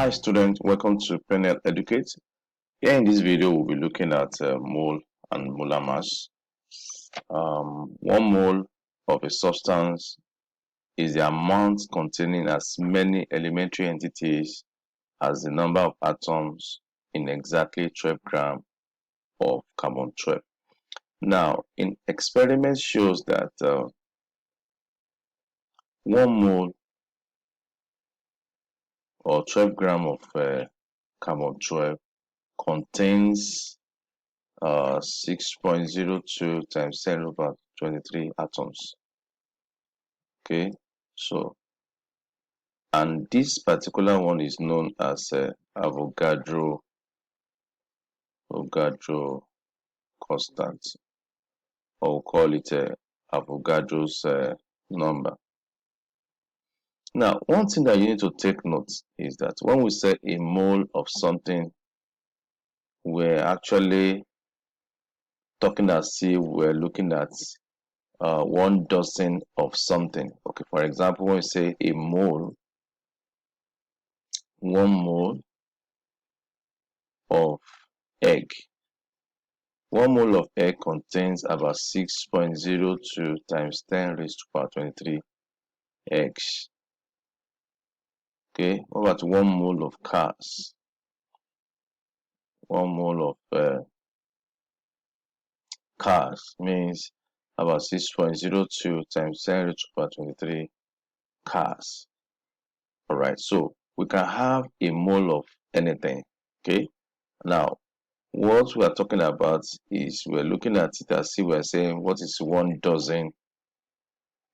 Hi students, welcome to Penel Educate. Here in this video, we'll be looking at mole and molar mass. 1 mole of a substance is the amount containing as many elementary entities as the number of atoms in exactly 12 grams of carbon 12. Now, in experiments shows that 1 mole or 12 grams of carbon 12 contains 6.02 times 10 over 23 atoms. Okay, so and this particular one is known as Avogadro constant, or we'll call it Avogadro's number. Now, one thing that you need to take note is that when we say a mole of something, we're actually talking as if we're looking at 1 dozen of something. Okay, for example, when we say a mole, 1 mole of egg. 1 mole of egg contains about 6.02 times 10 raised to power 23 eggs. Okay, what about 1 mole of cars? 1 mole of cars means about 6.02 times 10 raised to power 23 cars. Alright, so we can have a mole of anything. Okay, now what we are talking about is we're looking at it as if we're saying what is 1 dozen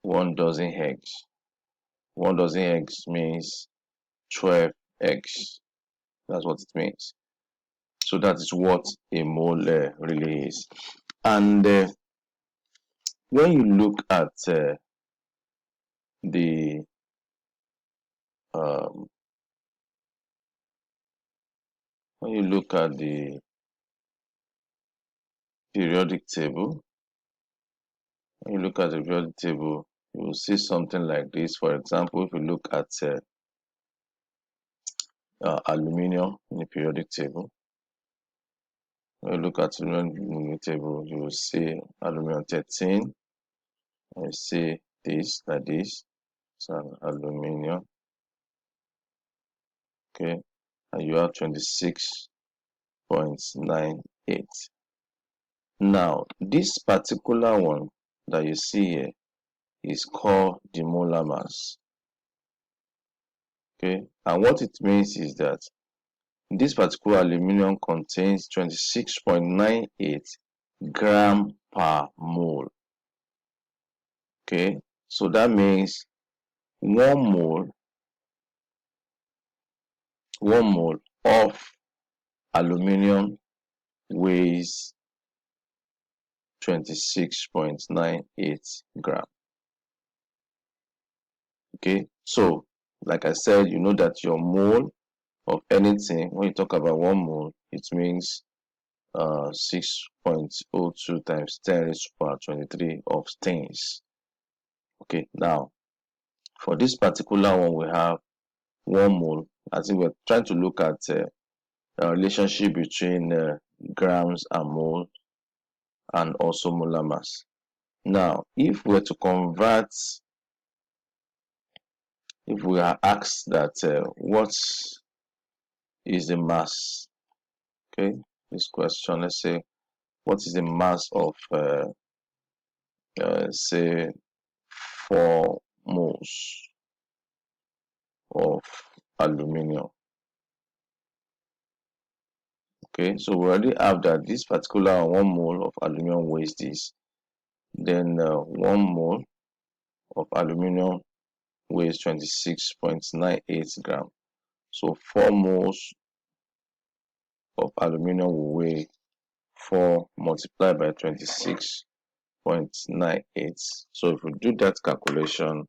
eggs. 1 dozen eggs means 12 eggs. That's what it means. So that is what a mole really is. And when you look at the periodic table, you will see something like this. For example, if you look at aluminium in the periodic table, when you look at the table, you will see aluminum 13. You see this like this. It's an aluminium. Okay, and you have 26.98. Now, this particular one that you see here is called the molar mass. Okay, and what it means is that this particular aluminium contains 26.98 gram per mole. Okay, so that means 1 mole of aluminium weighs 26.98 gram. Okay, so like I said, you know that your mole of anything, when you talk about 1 mole, it means 6.02 times 10 raised to power 23 of things. Okay, now for this particular one, we have 1 mole. I think we're trying to look at a relationship between grams and mole and also molar mass. Now, if we are asked that what is the mass? Okay, this question, let's say, what is the mass of say 4 moles of aluminium? Okay, so we already have that this particular 1 mole of aluminium weighs this. Then 1 mole of aluminium weighs 26.98 gram. So 4 moles of aluminium will weigh 4 multiplied by 26.98. So if we do that calculation,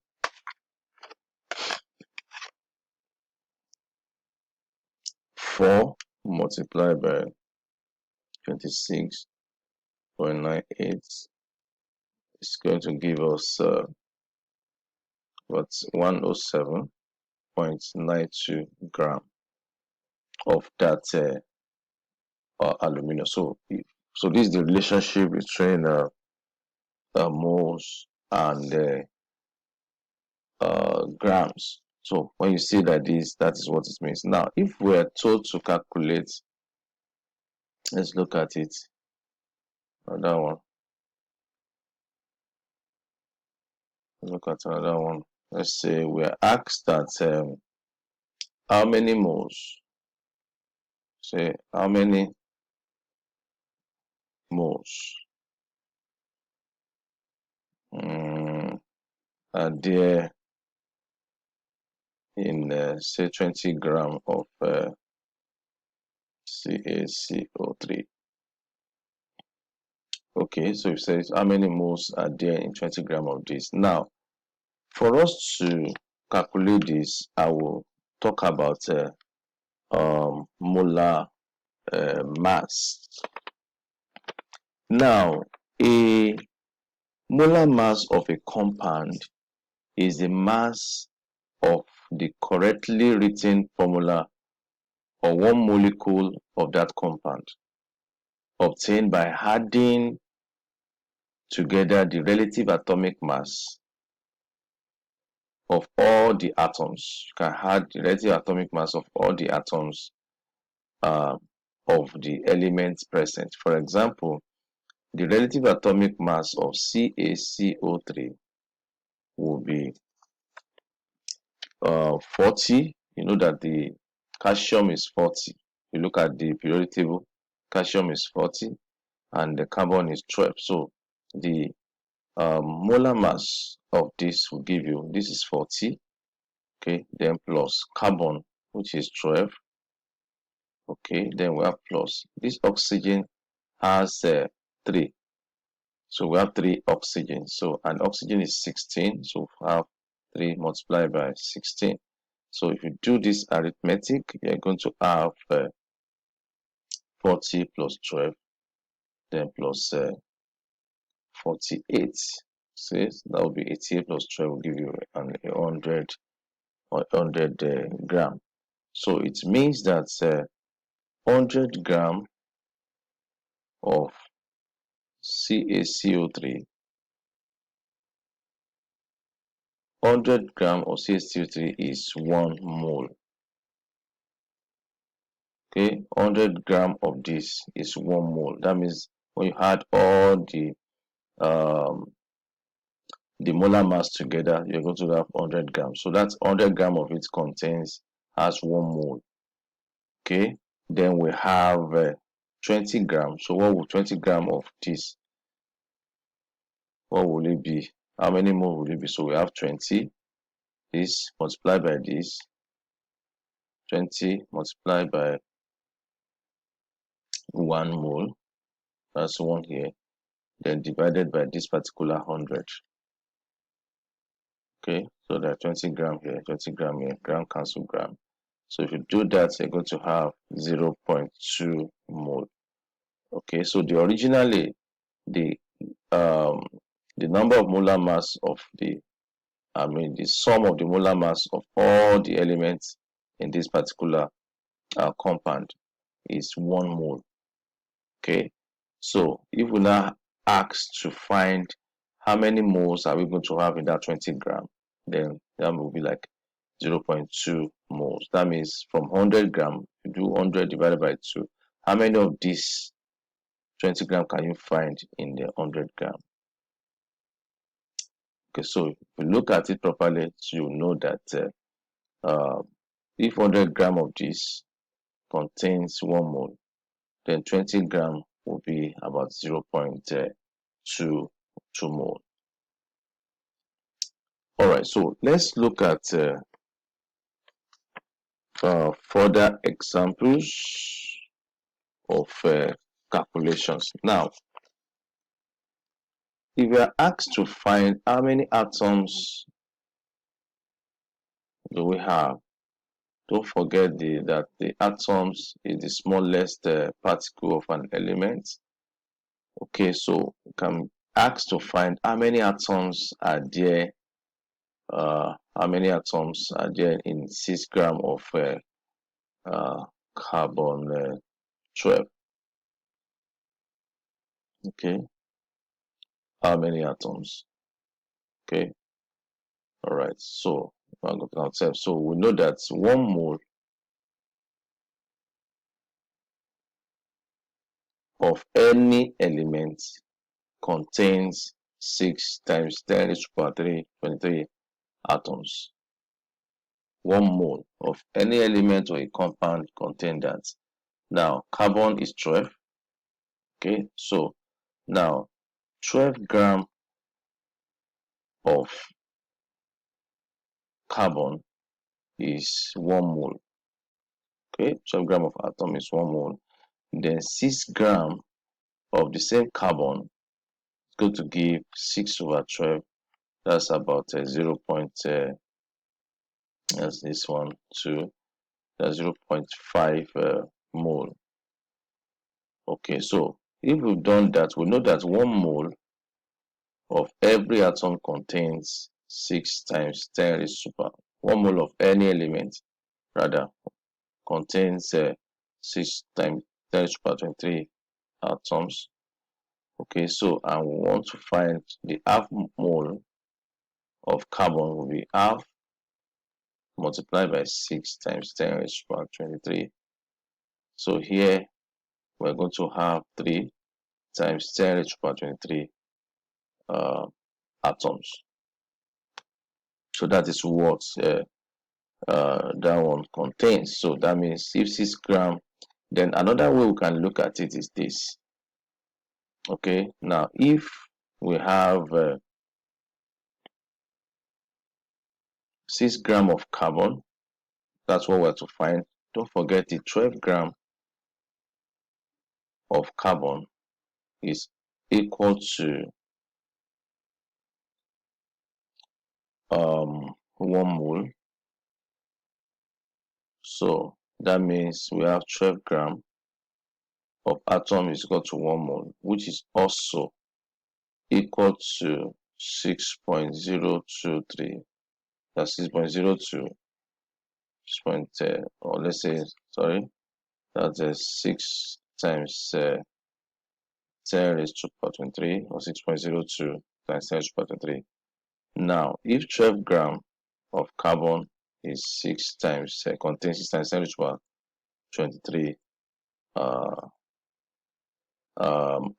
4 multiplied by 26.98 is going to give us what 107.92 gram. of that aluminum. So this is the relationship between moles and grams. So when you see that this, that is what it means. Now, if we are told to calculate, let's look at it. Another one. Look at another one. Let's say we are asked that how many moles? Say how many moles are there in say 20 gram of CaCO3. Okay, so it says how many moles are there in 20 gram of this. Now, for us to calculate this, I will talk about molar mass. Now, a molar mass of a compound is the mass of the correctly written formula or one molecule of that compound, obtained by adding together the relative atomic mass of all the atoms. You can add the relative atomic mass of all the atoms uh, of the elements present. For example, the relative atomic mass of CaCO3 will be 40. You know that the calcium is 40. You look at the periodic table, calcium is 40 and the carbon is 12. So the molar mass of this will give you, this is 40, okay, then plus carbon, which is 12, okay, then we have plus this oxygen has 3, so we have 3 oxygen, so and oxygen is 16, so we have 3 multiplied by 16. So if you do this arithmetic, you're going to have 40 plus 12, then plus 48. So that will be 88 plus 12 will give you an 100 or 100 gram. So it means that 100 gram of CaCO3, 100 gram of CaCO3 is 1 mole. Okay, 100 gram of this is 1 mole. That means when you add all the molar mass together, you're going to have 100 grams. So that's 100 gram of it contains has 1 mole. Okay, then we have 20 grams. So what will 20 gram of this, what will it be? How many mole will it be? So we have 20, this multiplied by this, 20 multiplied by 1 mole, that's 1 here, then divided by this particular 100. Okay, so there are 20 gram here, 20 gram here, gram cancel gram. So if you do that, you're going to have 0.2 mole. Okay, so originally the um the number of molar mass of the sum of the molar mass of all the elements in this particular compound is 1 mole. Okay, so if we now ask to find how many moles are we going to have in that 20 gram, then that will be like 0.2 moles. That means from 100 gram, you do 100 divided by 2. How many of these 20 gram can you find in the 100 gram? Okay, so if you look at it properly, you know that if 100 gram of this contains 1 mole, then 20 gram will be about 0.2 mole. All right, so let's look at further examples of calculations. Now, if you are asked to find how many atoms do we have, don't forget that the atoms is the smallest particle of an element. Okay, so you can ask to find how many atoms are there. How many atoms are there in 6 gram of carbon 12. Okay, how many atoms? Okay, all right. So I'm going to count. So we know that 1 mole of any element contains 6 times 10 raised to the power 3, 23 atoms. 1 mole of any element or a compound contain that. Now, carbon is 12. Okay, so now 12 gram of carbon is 1 mole. Okay, 12 gram of atom is 1 mole. Then 6 gram of the same carbon is going to give 6 over 12. That's about 0. That's this one, 2. That's 0.5 mole. Okay, so if we've done that, we know that 1 mole of every atom contains 6 times 10 raised to the power. 1 mole of any element, rather, contains 6 times 10 raised to the power 23 atoms. Okay, so and we want to find the half mole of carbon will be half multiplied by 6 times 10 raised to the power 23. So here we're going to have 3 times 10 raised to the power 23 atoms. So that is what that one contains. So that means if 6 gram, then another way we can look at it is this. Okay, now if we have 6 gram of carbon, that's what we're to find. Don't forget the 12 gram of carbon is equal to 1 mole. So that means we have 12 gram of atom is equal to 1 mole, which is also equal to 6.023. That's 6.02. Or let's say, sorry, that's 6 times 10 raised to the power 23, or 6.02 times 10 raised to the power 23. Now, if 12 gram of carbon is 6 times, contains 6 times 10 raised to the power 23 uh,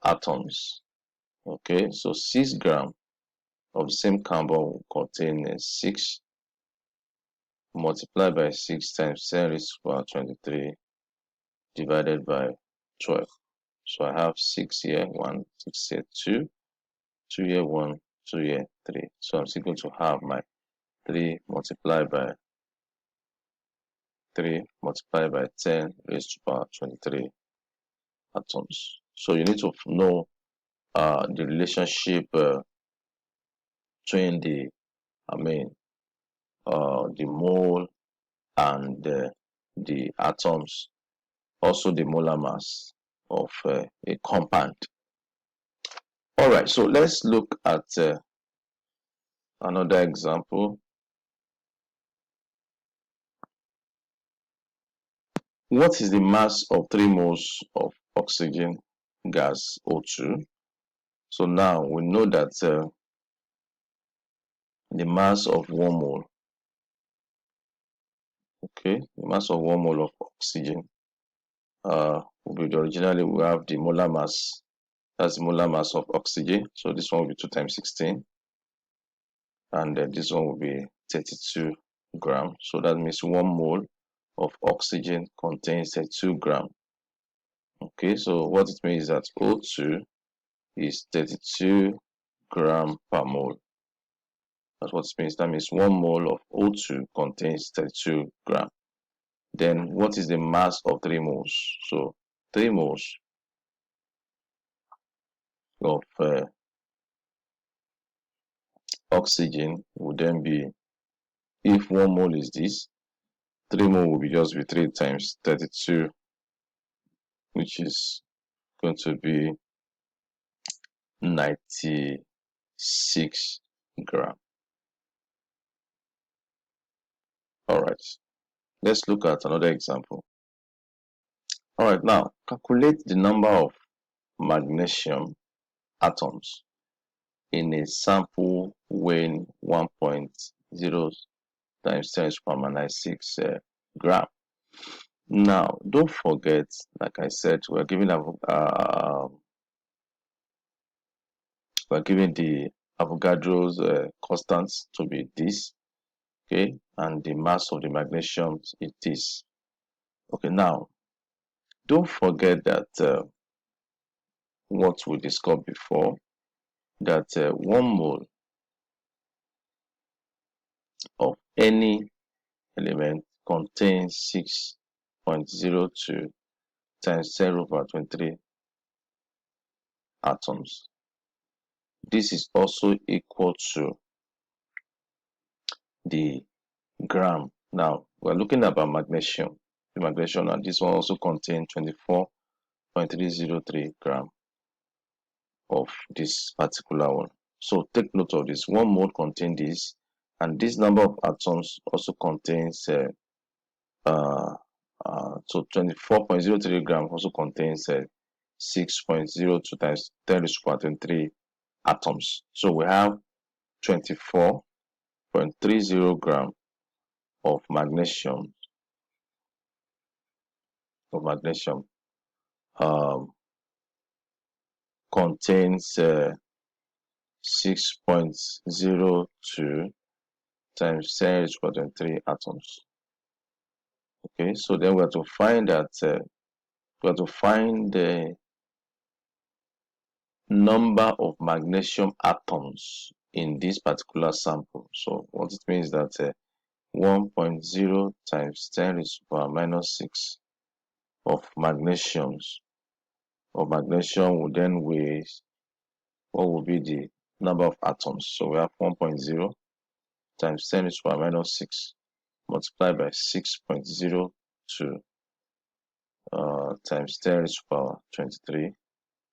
atoms, okay, so 6 gram of the same carbon will contain 6 multiplied by 6 times 10 raised to the power 23 divided by 12. So I have 6 here, 1, 6 here, 2, 2 here, 1, 2 here, 3. So I'm still going to have my 3 multiplied by 3 multiplied by 10 raised to the power 23 atoms. So you need to know the relationship between the mole and the atoms, also the molar mass of a compound. All right, so let's look at another example. What is the mass of 3 moles of oxygen gas O2? So now we know that the mass of 1 mole, okay, the mass of 1 mole of oxygen will be originally we have the molar mass. That's the molar mass of oxygen. So this one will be 2 times 16, and this one will be 32 grams. So that means 1 mole of oxygen contains 32 grams. Okay, so what it means is that O2 is 32 gram per mole. That's what it means. That means 1 mole of O2 contains 32 gram. Then what is the mass of 3 moles? So 3 moles of oxygen would then be, if 1 mole is this, 3 mole will be just be 3 times 32, which is going to be 96 gram. All right, let's look at another example. All right, now calculate the number of magnesium atoms in a sample weighing 1.0 times 10 to the power minus 6 gram. Now, don't forget, like I said, we're giving the Avogadro's constants to be this, okay, and the mass of the magnesium is this. Okay, now don't forget that what we discussed before, that 1 mole of any element contains 6.02 times 10 over 23 atoms. This is also equal to the gram. Now we're looking at magnesium. The magnesium, and this one also contains 24.303 gram of this particular one. So take note of this. 1 mole contains this, and this number of atoms also contains so 24.03 gram also contains 6.02 times 10 to the power 23 atoms. So we have 24.30 gram of magnesium um, contains 6.02 times 10 to the power 23 atoms. Okay, so then we have to find that we have to find the number of magnesium atoms in this particular sample. So what it means that 1.0 times 10 raised to the power minus 6 of magnesium will then weigh what will be the number of atoms. So we have 1.0 times 10 raised to the power minus 6 multiplied by 6.02 times 10 raised to the power 23,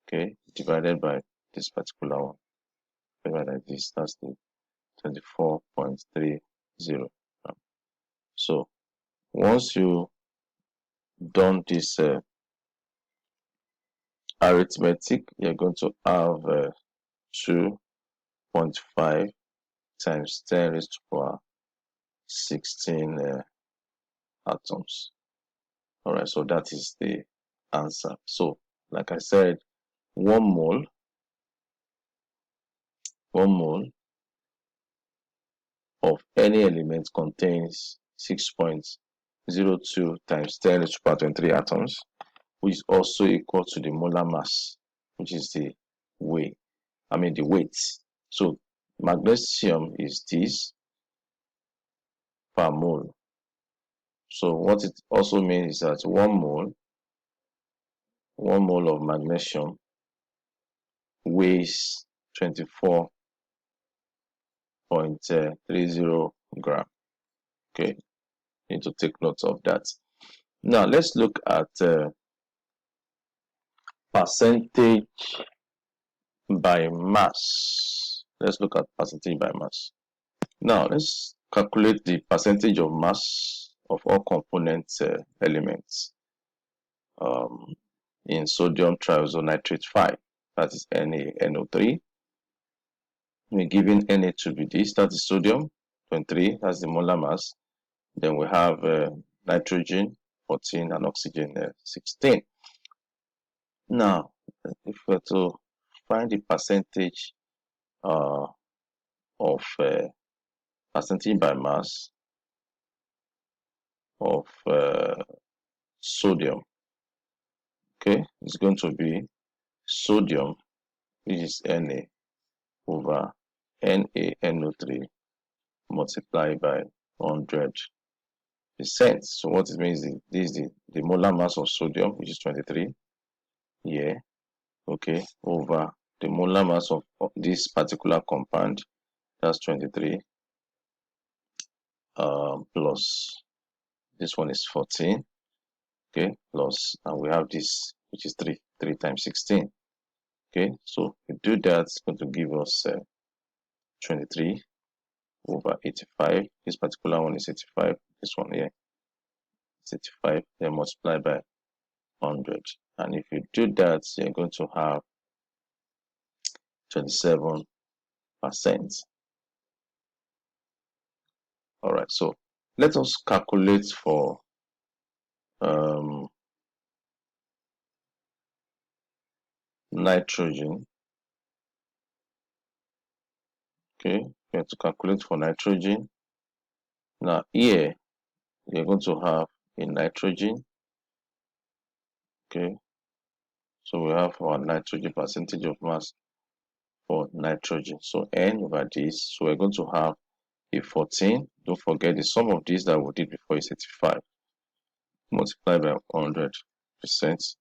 okay, divided by this particular one, divided by this, that's the 24.30. So once you done this arithmetic, you're going to have 2.5 times 10 raised to the power 16 atoms. All right, so that is the answer. So like I said, 1 mole of any element contains 6.02 times 10 raised to the power 23 atoms, which is also equal to the molar mass, which is the weight. The weight. So magnesium is this per mole. So what it also means is that 1 mole of magnesium weighs 24.30 gram. Okay, need to take note of that. Now let's look at percentage by mass. Let's look at percentage by mass. Now let's calculate the percentage of mass of all component elements in sodium triisonitrate 5, that is NaNO3. We're given Na to be this, that is sodium 23, that's the molar mass. Then we have nitrogen 14 and oxygen 16. Now, if we're to find the percentage of percentage by mass of sodium, okay, it's going to be sodium, which is Na, over NaNO3 multiplied by 100%. So what it means is this is the molar mass of sodium, which is 23 here, okay, over the molar mass of this particular compound, that's 23, plus this one is 14, okay, plus, and we have this, which is 3 times 16, okay. So we do that, it's going to give us 23 over 85. This particular one is 85, this one here is 85, then multiply by 100. And if you do that, you're going to have 27%. All right, so let us calculate for nitrogen. Okay, we have to calculate for nitrogen. Now here you're going to have a nitrogen. Okay, so we have our nitrogen percentage of mass for nitrogen. So N over this. So we're going to have a 14. Don't forget the sum of this that we did before is 85. Multiplied by 100%.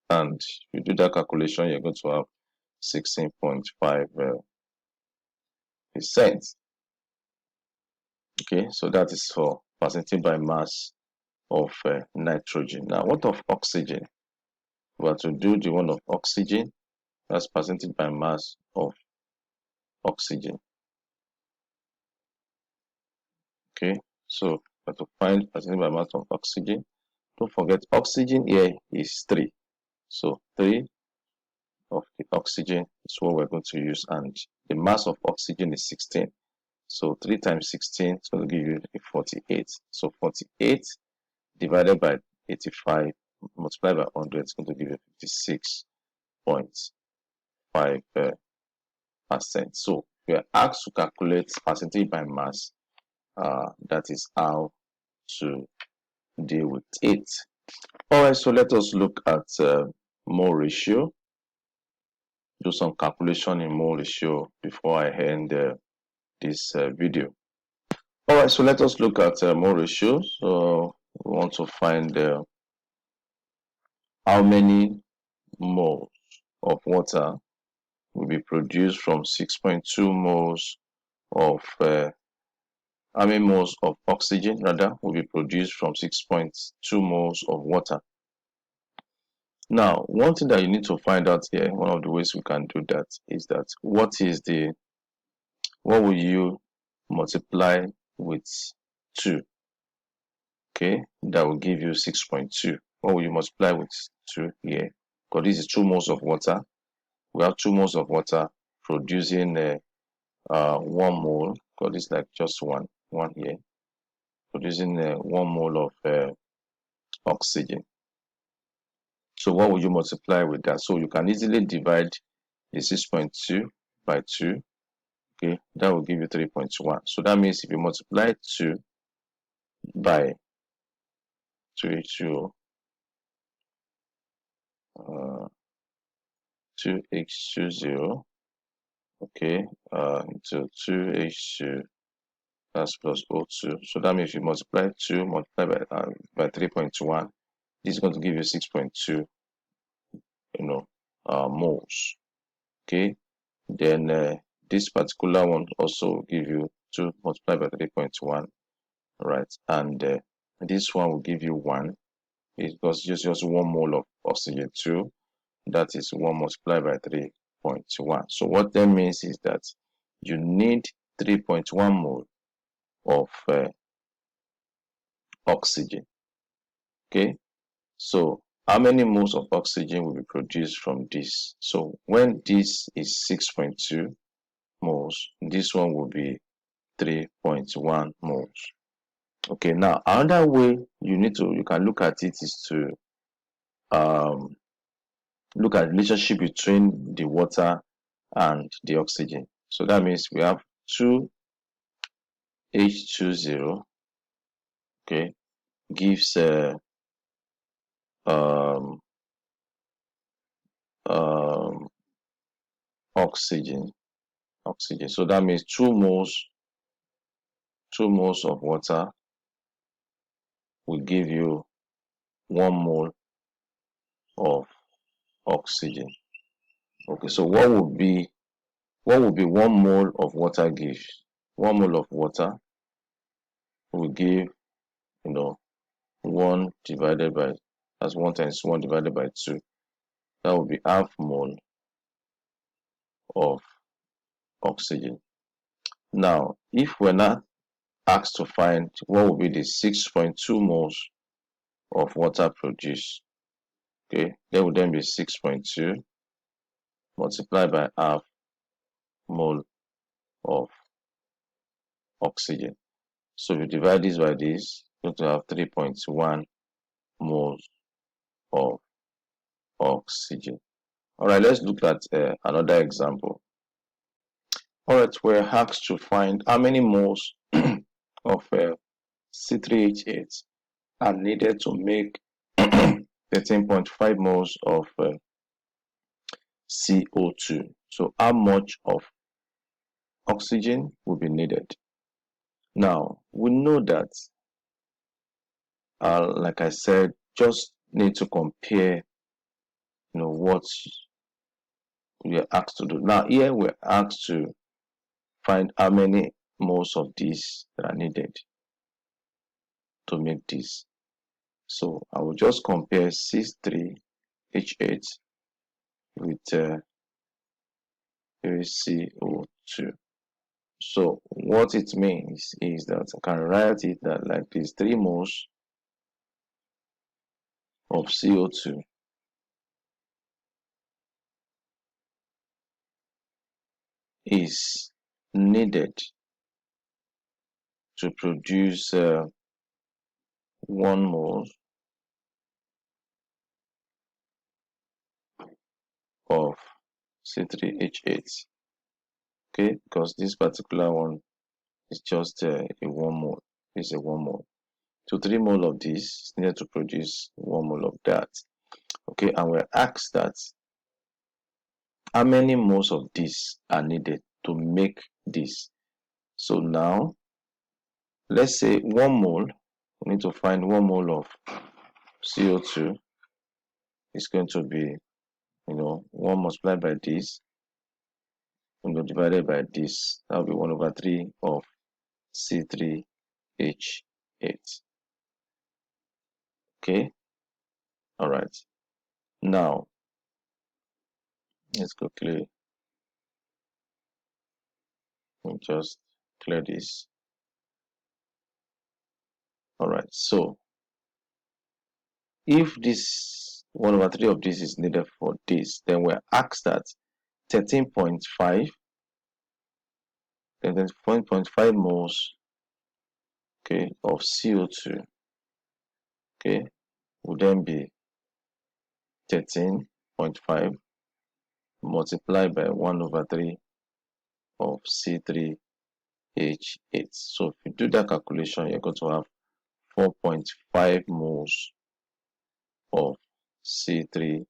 And if you do that calculation, you're going to have 16.5%. Okay, so that is for percentage by mass of nitrogen. Now, what of oxygen? We have to do the one of oxygen. That's percentage by mass of oxygen. Okay, so we have to find percentage by mass of oxygen. Don't forget, oxygen here is 3. So 3 of the oxygen is what we're going to use, and the mass of oxygen is 16. So 3 times 16 is going to give you 48. So 48 divided by 85 multiplied by 100 is going to give you 56.5%. So we are asked to calculate percentage by mass. That is how to deal with it. All right, so let us look at mole ratio. Do some calculation in mole ratio before I end this video. All right, so let us look at mole ratio. So we want to find how many moles of water will be produced from 6.2 moles of how many moles of oxygen rather will be produced from 6.2 moles of water. Now, one thing that you need to find out here, one of the ways we can do that is that what will you multiply with 2? Okay, that will give you 6.2. What will you multiply with 2 here? Because this is 2 moles of water. We have 2 moles of water producing 1 mole, because this is like just one here, producing 1 mole of oxygen. So what will you multiply with that? So you can easily divide the 6.2 by 2. Okay, that will give you 3.1. So that means if you multiply 2 by 2h2, 2h20, okay, into 2h2, that's plus O2. So that means if you multiply 2 multiplied by 3.1, this is going to give you 6.2, moles. Okay, then this particular one also give you 2 multiplied by 3.1, right? And this one will give you 1, because just 1 mole of oxygen 2, that is 1 multiplied by 3.1. So what that means is that you need 3.1 mole of oxygen. Okay, so how many moles of oxygen will be produced from this? So when this is 6.2 moles, this one will be 3.1 moles. Okay, now another way you can look at it is to look at the relationship between the water and the oxygen. So that means we have 2H20, okay, gives um, um, oxygen. So that means 2 moles of water will give you 1 mole of oxygen. Okay, so what would be 1 mole of water give? 1 mole of water will give, 1 divided by, that's 1 times 1 divided by 2. That would be half mole of oxygen. Now, if we're not asked to find what will be the 6.2 moles of water produced, Okay, that would then be 6.2 multiplied by half mole of oxygen. So if you divide this by this, you're going to have 3.1 moles of oxygen. All right, let's look at another example. All right, we're asked to find how many moles of C3H8 are needed to make 13.5 moles of CO2. So how much of oxygen will be needed? Now, we know that, like I said, just need to compare, what we are asked to do. Now, here we're asked to find how many moles of this that are needed to make this. So I will just compare C3H8 with CO2. So what it means is that I can write it that like this: 3 moles of CO2 is needed to produce 1 mole of C3H8. Okay, because this particular one is just a 1 mole. It's a 1 mole. So 3 mole of this is needed to produce 1 mole of that. Okay, and we're asked that how many moles of this are needed to make this. So now, let's say 1 mole, we need to find 1 mole of CO2 is going to be, 1 multiplied by this, divided by this. That will be 1 over 3 of C3H8. Okay, all right. Now, let's quickly just clear this. All right, so if this 1 over 3 of this is needed for this, then we're asked that 13.5, then 13.5 moles, okay, of CO2, okay, would then be 13.5 multiplied by 1 over 3 of C3H8. So if you do that calculation, you're going to have 4.5 moles of C3H8.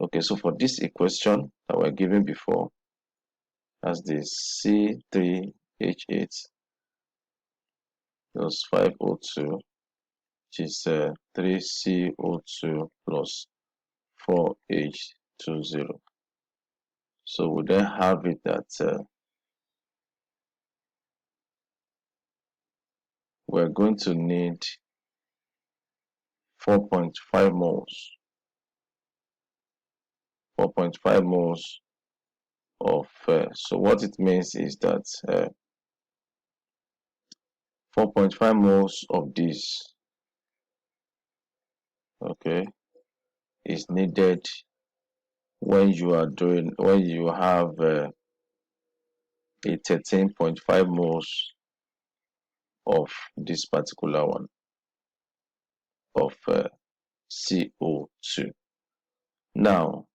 Okay, so for this equation that we're given before, as the C3H8 plus 5O2, which is 3CO2 plus 4H20. So we then have it that we're going to need 4.5 moles, 4.5 moles of, so what it means is that 4.5 moles of this, okay, is needed when you have a 13.5 moles of this particular one of CO2. Now,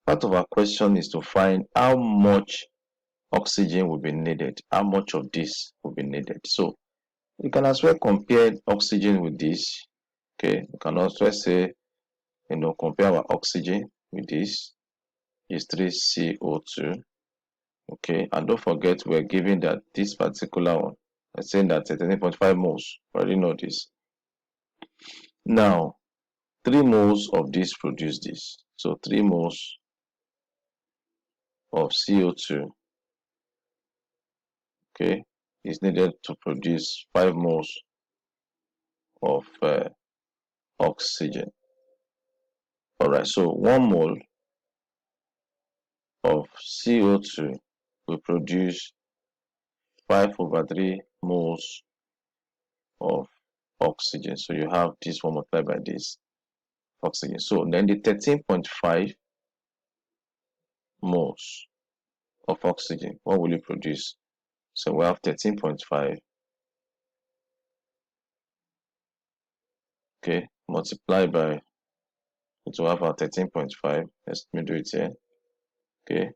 part of our question is to find how much oxygen will be needed, how much of this will be needed. So you can as well compare oxygen with this. Okay, you can also say, compare our oxygen with this is 3CO2. Okay, and don't forget we're given that this particular one, I'm saying that 13.5 moles. We already know this. Now, 3 moles of this produce this. So 3 moles of CO2, okay, is needed to produce 5 moles of oxygen. All right, so 1 mole of CO2 will produce 5 over 3 moles of oxygen. So you have this one multiplied by this. oxygen. So then the 13.5 moles of oxygen, what will it produce? So we have 13.5, okay, multiplied by, it will have our 13.5, let me do it here, okay,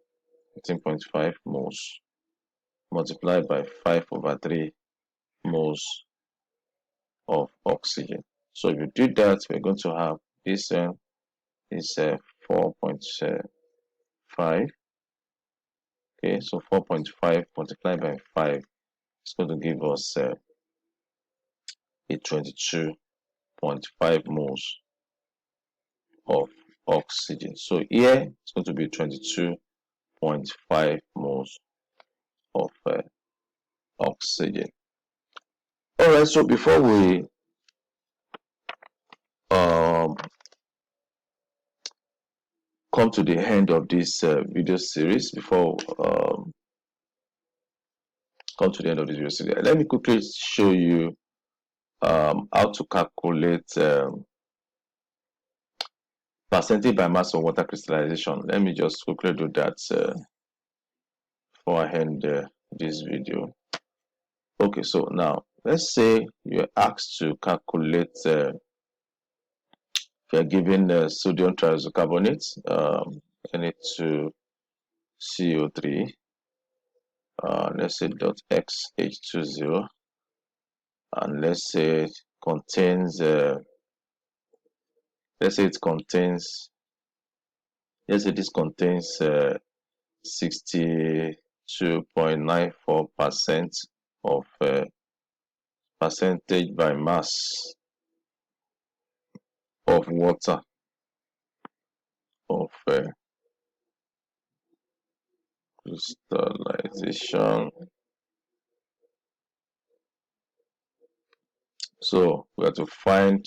13.5 moles multiplied by 5 over 3 moles of oxygen. So if you do that, we're going to have this is 4.5. Okay, so 4.5 multiplied by 5 is going to give us a 22.5 moles of oxygen. So here it's going to be 22.5 moles of oxygen. All right, so before we um, come to the end of this video series, come to the end of this video series, let me quickly show you how to calculate percentage by mass of water crystallization. Let me just quickly do that before I end this video. Okay, so now let's say you're asked to calculate if you're given sodium triisocarbonate, Na2CO3, let's say dot XH20, and let's say it contains let's say it contains let's say this contains 62.94% of percentage by mass of water of crystallization. So we have to find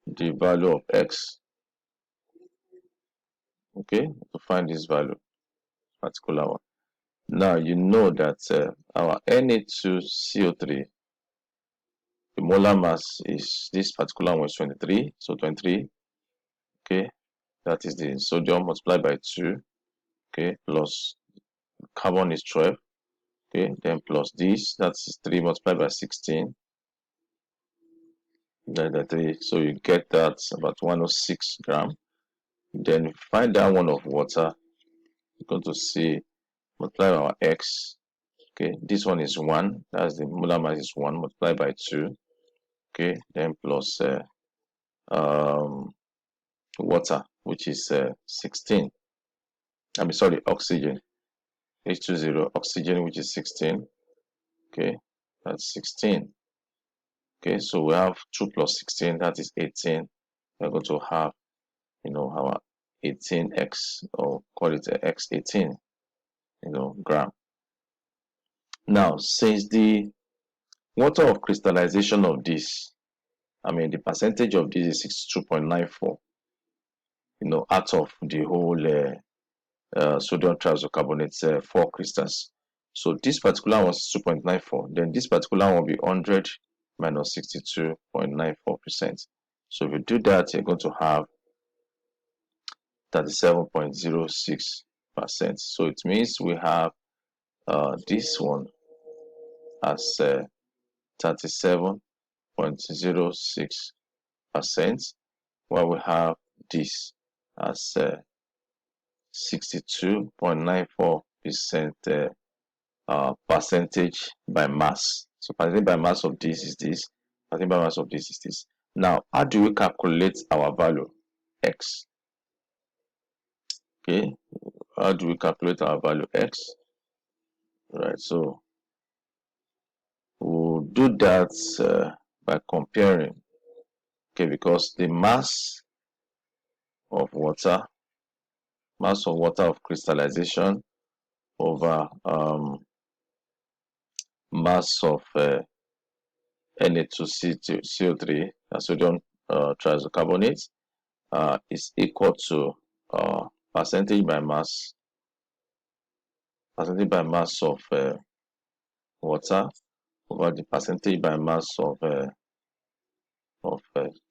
the value of x. Okay, to find this value, particular one. Now you know that our Na2CO3, the molar mass is this particular one is 23. So 23, okay, that is the sodium multiplied by 2, okay, plus carbon is 12, okay, then plus this, that's 3 multiplied by 16, then the 3, so you get that about 106 gram. Then find that one of water, you're going to see multiply our x, okay, this one is 1, that's the molar mass is 1 multiplied by 2, okay, then plus water, which is 16, I mean sorry, oxygen, H20, oxygen, which is 16, okay, that's 16, okay, so we have 2 plus 16, that is 18. We're going to have, you know, our 18x, or call it x18, you know, gram. Now since the water of crystallization of this, I mean the percentage of this is 62.94, you know, out of the whole sodium triisocarbonate 4 crystals. So this particular one is 2.94, then this particular one will be 100 minus 62.94%. So if you do that, you're going to have 37.06%. So it means we have this one as 37.06%, while we have this as 62.94% percentage by mass. So percentage by mass of this is this, percentage by mass of this is this. Now, how do we calculate our value x? Okay, how do we calculate our value x? Right, so we'll do that by comparing, okay, because the mass of water of crystallization over mass of Na2CO3, sodium triisocarbonate, is equal to percentage by mass of water over the percentage by mass of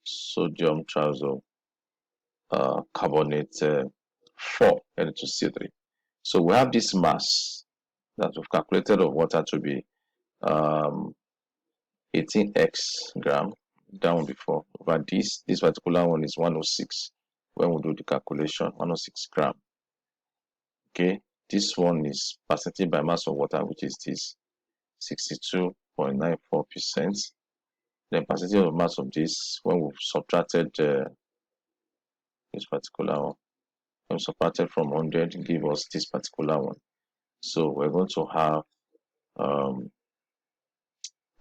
sodium triisocarbonate. carbonate 4 Na2CO3. So we have this mass that we've calculated of water to be 18x gram down before. Over this particular one is 106 when we do the calculation, 106 gram. Okay, this one is percentage by mass of water, which is this 62.94%. Then percentage of mass of this, when we've subtracted this particular one, when we subtracted from 100, give us this particular one. So we're going to have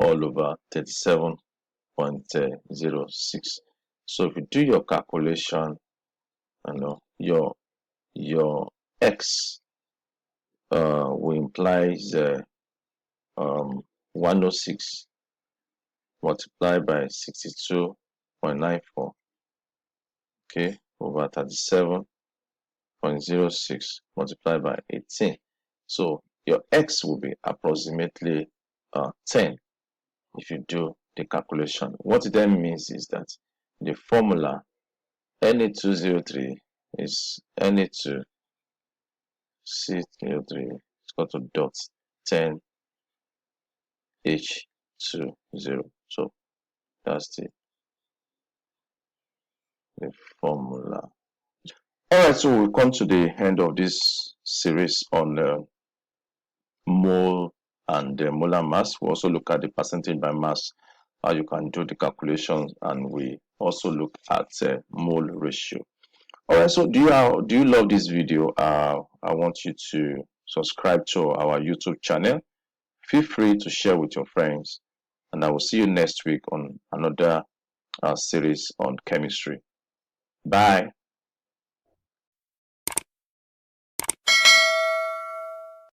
all over 37.06. So if you do your calculation, your x will imply 106 multiplied by 62.94, okay, over 37.06 multiplied by 18. So your x will be approximately 10 if you do the calculation. What it then means is that the formula Na203 is Na2 C03 is equal to dot 10 H20. So that's the formula. Alright, so we come to the end of this series on mole and molar mass. We also look at the percentage by mass, how you can do the calculations, and we also look at mole ratio. Alright, so do you love this video? I want you to subscribe to our YouTube channel. Feel free to share with your friends, and I will see you next week on another series on chemistry. Bye.